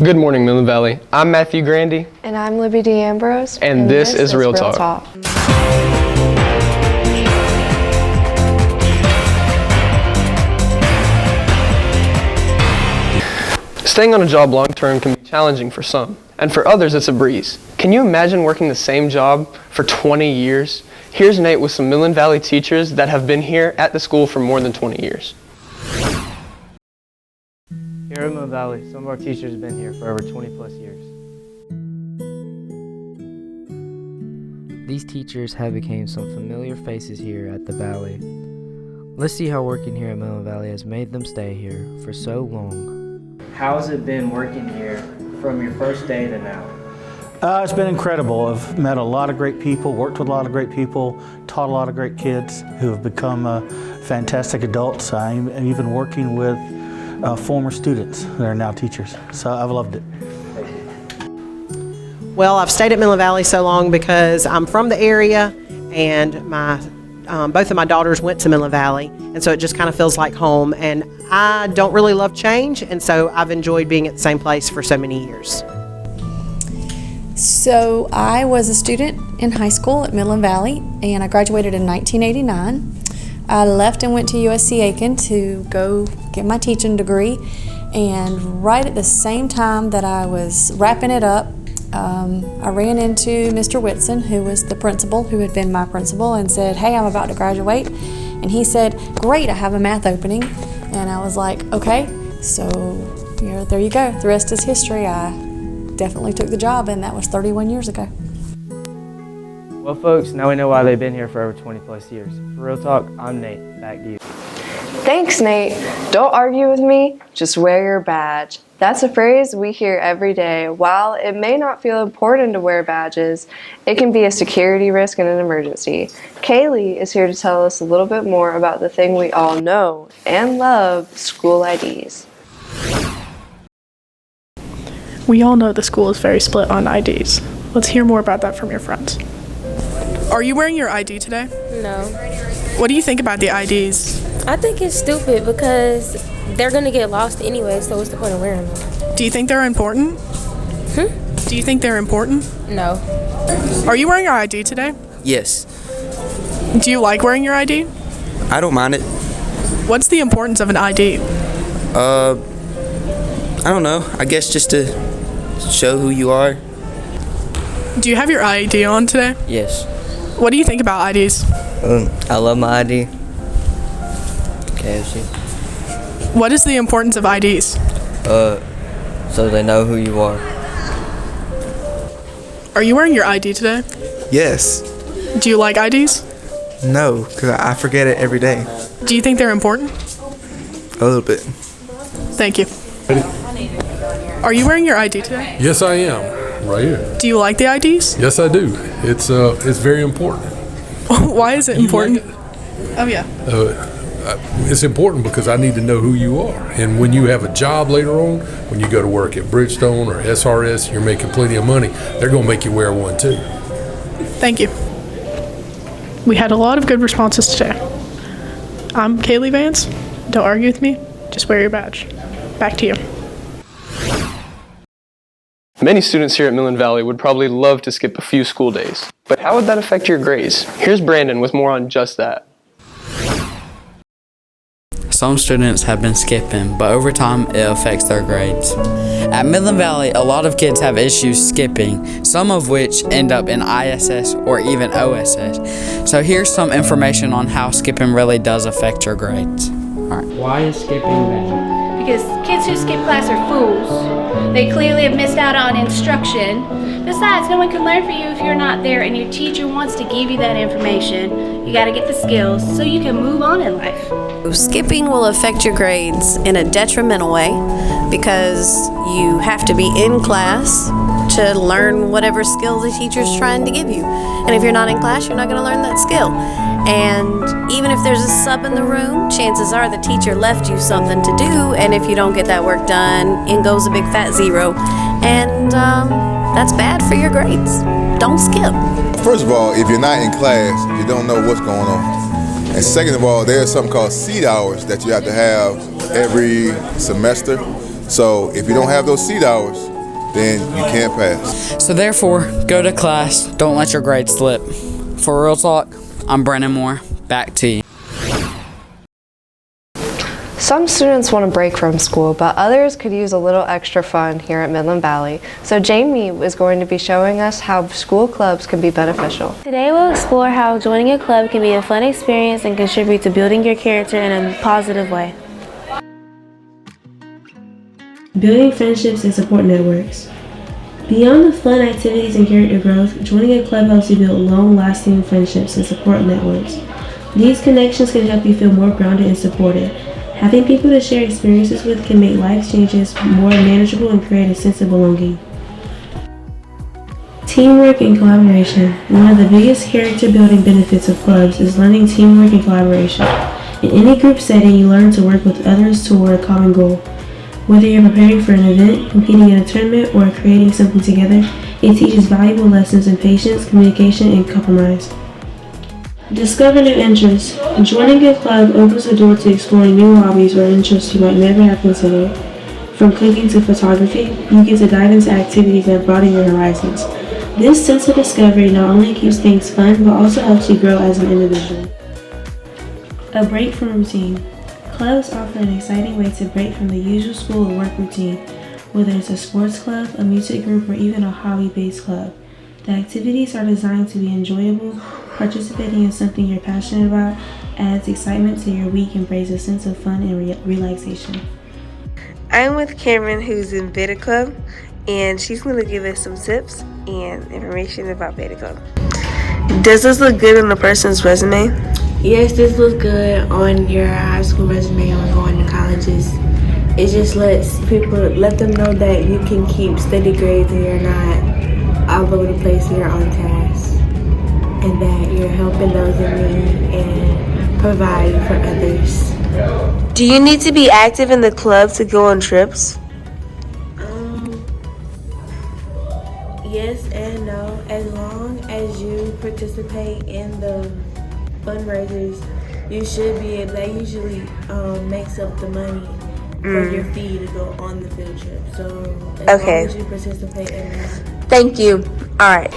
Good morning, Midland Valley. I'm Matthew Grandy. And I'm Libby D'Ambrose. And this is Real Talk. Staying on a job long term can be challenging for some, and for others it's a breeze. Can you imagine working the same job for 20 years? Here's Nate with some Midland Valley teachers that have been here at the school for more than 20 years. Here at Midland Valley, some of our teachers have been here for over 20 plus years. These teachers have become some familiar faces here at the Valley. Let's see how working here at Midland Valley has made them stay here for so long. How has it been working here from your first day to now? It's been incredible. I've met a lot of great people, worked with a lot of great people, taught a lot of great kids who have become fantastic adults. I'm even working with former students that are now teachers. So I've loved it. Well, I've stayed at Midland Valley so long because I'm from the area, and both of my daughters went to Midland Valley, and so it just kind of feels like home. And I don't really love change, and so I've enjoyed being at the same place for so many years. So I was a student in high school at Midland Valley, and I graduated in 1989. I left and went to USC Aiken to go get my teaching degree, and right at the same time that I was wrapping it up, I ran into Mr. Whitson, who was the principal, who had been my principal, and said, "Hey, I'm about to graduate." And he said, "Great, I have a math opening." And I was like, "Okay." So, there you go. The rest is history. I definitely took the job, and that was 31 years ago. Well, folks, now we know why they've been here for over 20 plus years. For Real Talk, I'm Nate. Back to you. Thanks, Nate. Don't argue with me, just wear your badge. That's a phrase we hear every day. While it may not feel important to wear badges, it can be a security risk in an emergency. Kaylee is here to tell us a little bit more about the thing we all know and love, school IDs. We all know the school is very split on IDs. Let's hear more about that from your friends. Are you wearing your ID today? No. What do you think about the IDs? I think it's stupid because they're going to get lost anyway, so what's the point of wearing them? Do you think they're important? Do you think they're important? No. Are you wearing your ID today? Yes. Do you like wearing your ID? I don't mind it. What's the importance of an ID? I don't know. I guess just to show who you are. Do you have your ID on today? Yes. What do you think about IDs? I love my ID. KFC. What is the importance of IDs? So they know who you are. Are you wearing your ID today? Yes. Do you like IDs? No, because I forget it every day. Do you think they're important? A little bit. Thank you. Are you wearing your ID today? Yes, I am. Right here. Do you like the IDs? Yes, I do. It's very important. Why is it important? Like it? Oh, yeah. It's important because I need to know who you are. And when you have a job later on, when you go to work at Bridgestone or SRS, you're making plenty of money. They're going to make you wear one too. Thank you. We had a lot of good responses today. I'm Kaylee Vance. Don't argue with me. Just wear your badge. Back to you. Many students here at Midland Valley would probably love to skip a few school days. But how would that affect your grades? Here's Brandon with more on just that. Some students have been skipping, but over time it affects their grades. At Midland Valley, a lot of kids have issues skipping, some of which end up in ISS or even OSS. So here's some information on how skipping really does affect your grades. All right. Why is skipping bad? Because kids who skip class are fools. They clearly have missed out on instruction. Besides, no one can learn for you if you're not there, and your teacher wants to give you that information. You gotta get the skills so you can move on in life. Skipping will affect your grades in a detrimental way because you have to be in class to learn whatever skill the teacher's trying to give you. And if you're not in class, you're not going to learn that skill. And even if there's a sub in the room, chances are the teacher left you something to do, and if you don't get that work done, in goes a big fat zero. And that's bad for your grades. Don't skip. First of all, if you're not in class, you don't know what's going on. And second of all, there's something called seat hours that you have to have every semester. So if you don't have those seat hours, then you can't pass. So therefore, go to class. Don't let your grades slip. For Real Talk, I'm Brennan Moore. Back to you. Some students want a break from school, but others could use a little extra fun here at Midland Valley. So Jamie is going to be showing us how school clubs can be beneficial. Today we'll explore how joining a club can be a fun experience and contribute to building your character in a positive way. Building friendships and support networks. Beyond the fun activities and character growth, joining a club helps you build long-lasting friendships and support networks. These connections can help you feel more grounded and supported. Having people to share experiences with can make life changes more manageable and create a sense of belonging. Teamwork and collaboration. One of the biggest character building benefits of clubs is learning teamwork and collaboration. In any group setting, you learn to work with others toward a common goal. Whether you're preparing for an event, competing in a tournament, or creating something together, it teaches valuable lessons in patience, communication, and compromise. Discover new interests. Joining a club opens the door to exploring new hobbies or interests you might never have considered. From cooking to photography, you get to dive into activities that broaden your horizons. This sense of discovery not only keeps things fun, but also helps you grow as an individual. A break from routine. Clubs offer an exciting way to break from the usual school or work routine, whether it's a sports club, a music group, or even a hobby-based club. The activities are designed to be enjoyable. Participating in something you're passionate about adds excitement to your week and brings a sense of fun and relaxation. I'm with Cameron, who's in Beta Club, and she's going to give us some tips and information about Beta Club. Does this look good on a person's resume? Yes, this looks good on your high school resume or going to colleges. It just let them know that you can keep steady grades and you're not all over the place, you're on task, and that you're helping those in need and providing for others. Do you need to be active in the club to go on trips? Yes and no. As long as you participate in the fundraisers, you should be able. That usually makes up the money for your fee to go on the field trip. So as long as you participate in that. Thank you. All right.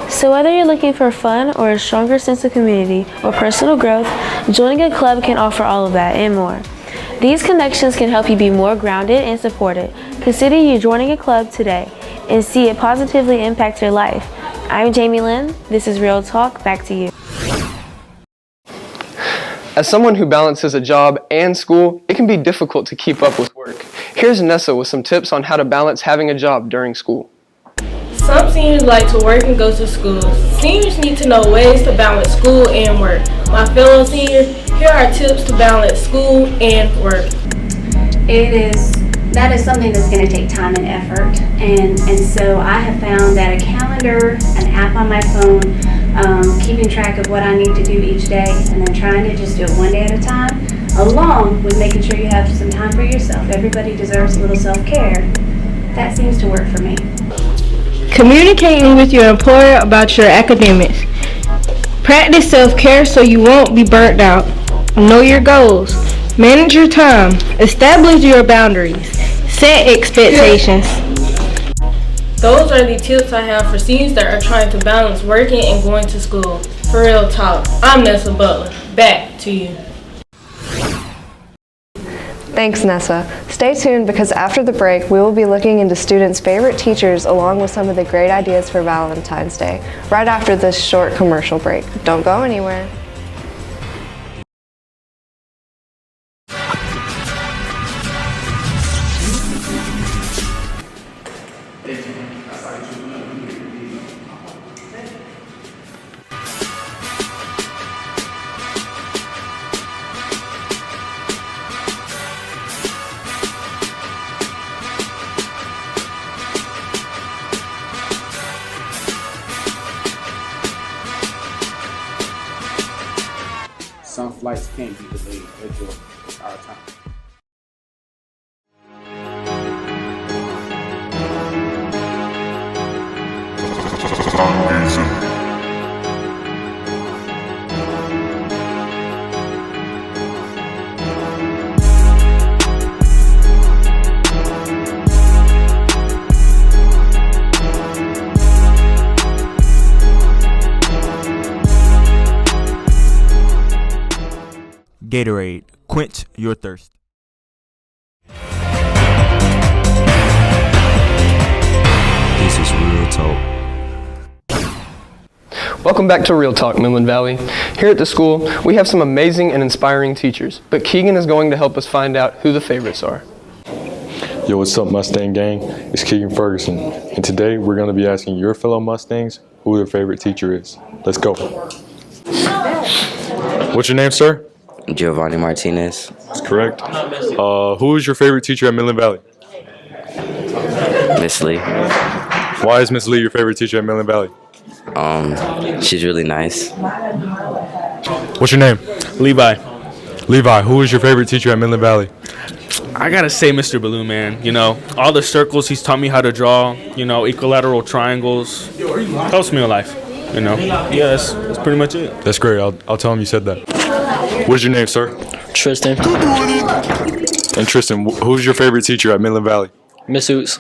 So whether you're looking for fun or a stronger sense of community or personal growth, joining a club can offer all of that and more. These connections can help you be more grounded and supported. Consider you joining a club today and see it positively impact your life. I'm Jamie Lynn. This is Real Talk. Back to you. As someone who balances a job and school, it can be difficult to keep up with work. Here's Nessa with some tips on how to balance having a job during school. Some seniors like to work and go to school. Seniors need to know ways to balance school and work. My fellow seniors, here are tips to balance school and work. That is something that's going to take time and effort, and so I have found that a calendar, an app on my phone, keeping track of what I need to do each day, and then trying to just do it one day at a time, along with making sure you have some time for yourself. Everybody deserves a little self-care. That seems to work for me. Communicating with your employer about your academics. Practice self-care so you won't be burnt out. Know your goals. Manage your time. Establish your boundaries. Set expectations. Those are the tips I have for seniors that are trying to balance working and going to school. For Real Talk, I'm Nessa Butler. Back to you. Thanks, Nessa. Stay tuned because after the break, we will be looking into students' favorite teachers along with some of the great ideas for Valentine's Day, right after this short commercial break. Don't go anywhere. Some flights can't be delayed. That's just our time. Gatorade, quench your thirst. This is Real Talk. Welcome back to Real Talk, Midland Valley. Here at the school, we have some amazing and inspiring teachers, but Keegan is going to help us find out who the favorites are. Yo, what's up, Mustang gang? It's Keegan Ferguson, and today we're going to be asking your fellow Mustangs who their favorite teacher is. Let's go. What's your name, sir? Giovanni Martinez. That's correct. Who is your favorite teacher at Midland Valley? Miss Lee. Why is Miss Lee your favorite teacher at Midland Valley? She's really nice. What's your name? Levi. Levi, who is your favorite teacher at Midland Valley? I gotta say Mr. Balloon, man. You know, all the circles he's taught me how to draw, you know, equilateral triangles. Helps me in life, you know. Yeah, that's pretty much it. That's great. I'll tell him you said that. What is your name, sir? Tristan. And Tristan, who's your favorite teacher at Midland Valley? Miss Oots.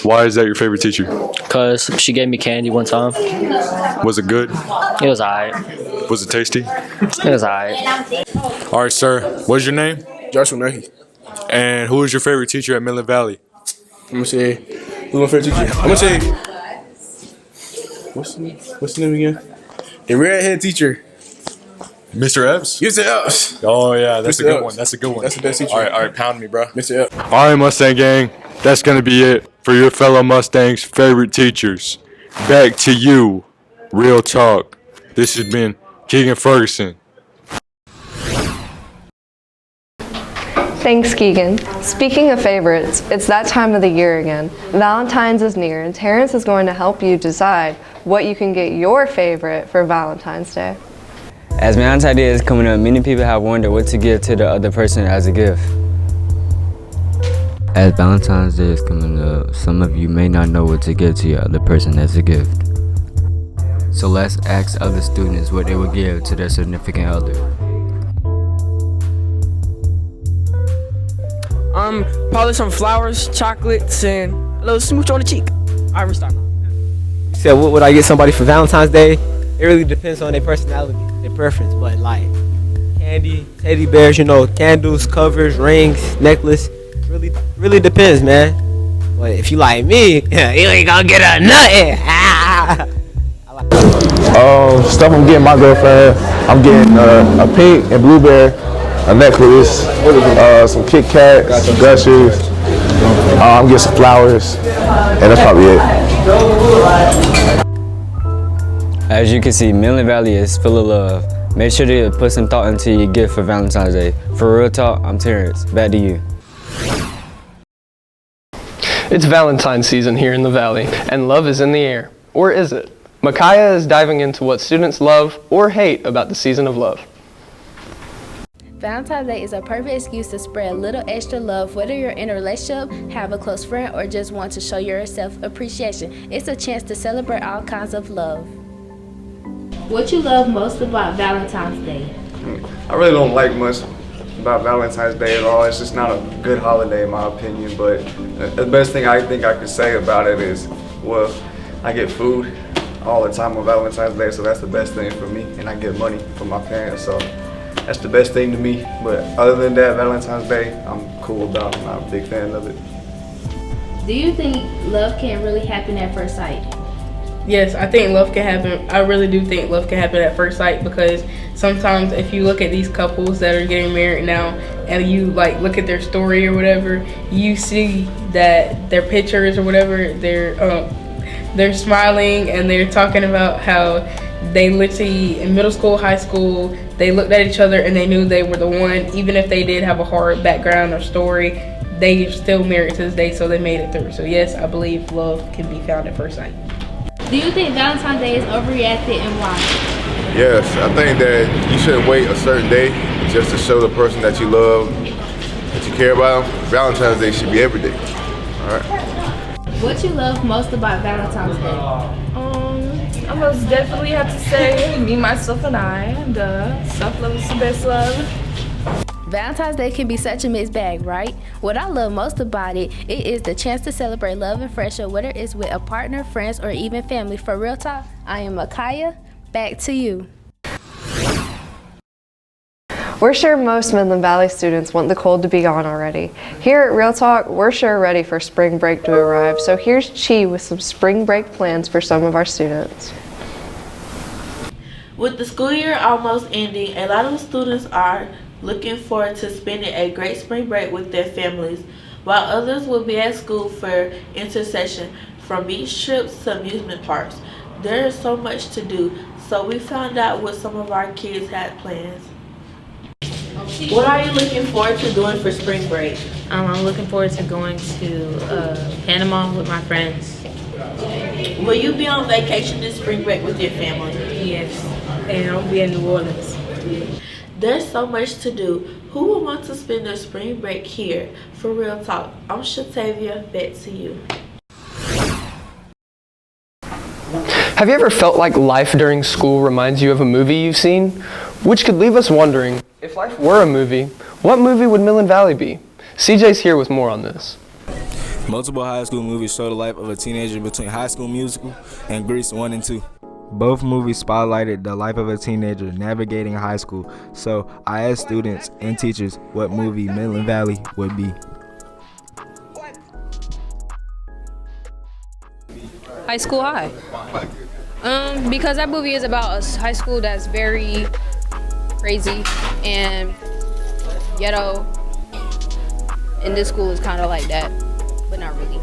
Why is that your favorite teacher? Because she gave me candy one time. Was it good? It was alright. Was it tasty? It was alright. All right, sir. What's your name? Joshua Nahi. And who is your favorite teacher at Midland Valley? I'm gonna say, who's my favorite teacher? I'm gonna say, what's the name again? The redhead teacher. Mr. Epps? Mr. Epps. Oh, yeah, that's Mr. a good Epps. one. That's a good one. That's the best teacher. All right, pound me, bro. Mr. Epps. All right, Mustang gang, that's going to be it for your fellow Mustangs' favorite teachers. Back to you, Real Talk. This has been Keegan Ferguson. Thanks, Keegan. Speaking of favorites, it's that time of the year again. Valentine's is near, and Terrence is going to help you decide what you can get your favorite for Valentine's Day. As Valentine's Day is coming up, many people have wondered what to give to the other person as a gift. As Valentine's Day is coming up, some of you may not know what to give to your other person as a gift. So let's ask other students what they would give to their significant other. Probably some flowers, chocolates, and a little smooch on the cheek. All right, we're starting. You said, what would I get somebody for Valentine's Day? It really depends on their personality, their preference, but like candy, teddy bears, you know, candles, covers, rings, necklace. Really depends, man. But if you like me, you ain't gonna get a nothing. Stuff I'm getting my girlfriend, I'm getting a pink and blueberry, a necklace, some Kit Kats, some Gushers. I'm getting some flowers, and that's probably it. As you can see, Midland Valley is full of love. Make sure to put some thought into your gift for Valentine's Day. For Real Talk, I'm Terrence. Back to you. It's Valentine's season here in the Valley, and love is in the air. Or is it? Micaiah is diving into what students love or hate about the season of love. Valentine's Day is a perfect excuse to spread a little extra love, whether you're in a relationship, have a close friend, or just want to show yourself appreciation. It's a chance to celebrate all kinds of love. What you love most about Valentine's Day? I really don't like much about Valentine's Day at all. It's just not a good holiday in my opinion, but the best thing I think I could say about it is, well, I get food all the time on Valentine's Day, so that's the best thing for me, and I get money from my parents, so that's the best thing to me. But other than that, Valentine's Day, I'm cool about it. I'm not a big fan of it. Do you think love can really happen at first sight? Yes, I think love can happen. I really do think love can happen at first sight, because sometimes if you look at these couples that are getting married now and you like look at their story or whatever, you see that their pictures or whatever, they're smiling and they're talking about how they literally in middle school, high school, they looked at each other and they knew they were the one. Even if they did have a hard background or story, they are still married to this day, so they made it through. So yes, I believe love can be found at first sight. Do you think Valentine's Day is overreacted, and why? Yes, I think that you shouldn't wait a certain day just to show the person that you love, that you care about them. Valentine's Day should be every day. All right. What you love most about Valentine's Day? I most definitely have to say me, myself, and I. Self-love is the best love. Valentine's Day can be such a mixed bag, right? What I love most about it is the chance to celebrate love and friendship, whether it's with a partner, friends, or even family. For Real Talk, I am Micaiah. Back to you. We're sure most Midland Valley students want the cold to be gone already. Here at Real Talk, we're sure ready for spring break to arrive. So here's Chi with some spring break plans for some of our students. With the school year almost ending, a lot of students are looking forward to spending a great spring break with their families, while others will be at school for intersession, from beach trips to amusement parks. There is so much to do, so we found out what some of our kids had plans. What are you looking forward to doing for spring break? I'm looking forward to going to Panama with my friends. Will you be on vacation this spring break with your family? Yes, and I'll be in New Orleans. There's so much to do. Who would want to spend their spring break here? For Real Talk, I'm Shatavia, back to you. Have you ever felt like life during school reminds you of a movie you've seen? Which could leave us wondering, if life were a movie, what movie would Midland Valley be? CJ's here with more on this. Multiple high school movies show the life of a teenager between High School Musical and Grease 1 and 2. Both movies spotlighted the life of a teenager navigating high school, so I asked students and teachers what movie Midland Valley would be. High School High. Because that movie is about a high school that's very crazy and ghetto, and this school is kind of like that, but not really.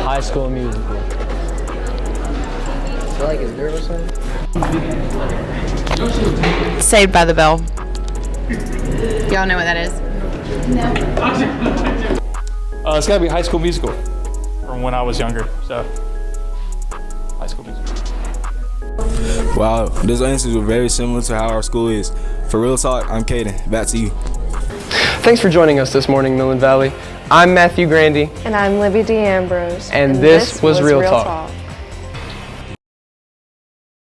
High School Musical. I feel like it's nervous. Saved by the Bell. Y'all know what that is? No. It's gotta be High School Musical from when I was younger, so High School Musical. Wow, those answers were very similar to how our school is. For Real Talk, I'm Caden. Back to you. Thanks for joining us this morning, Midland Valley. I'm Matthew Grandy. And I'm Libby D'Ambrose. And this was Real Talk.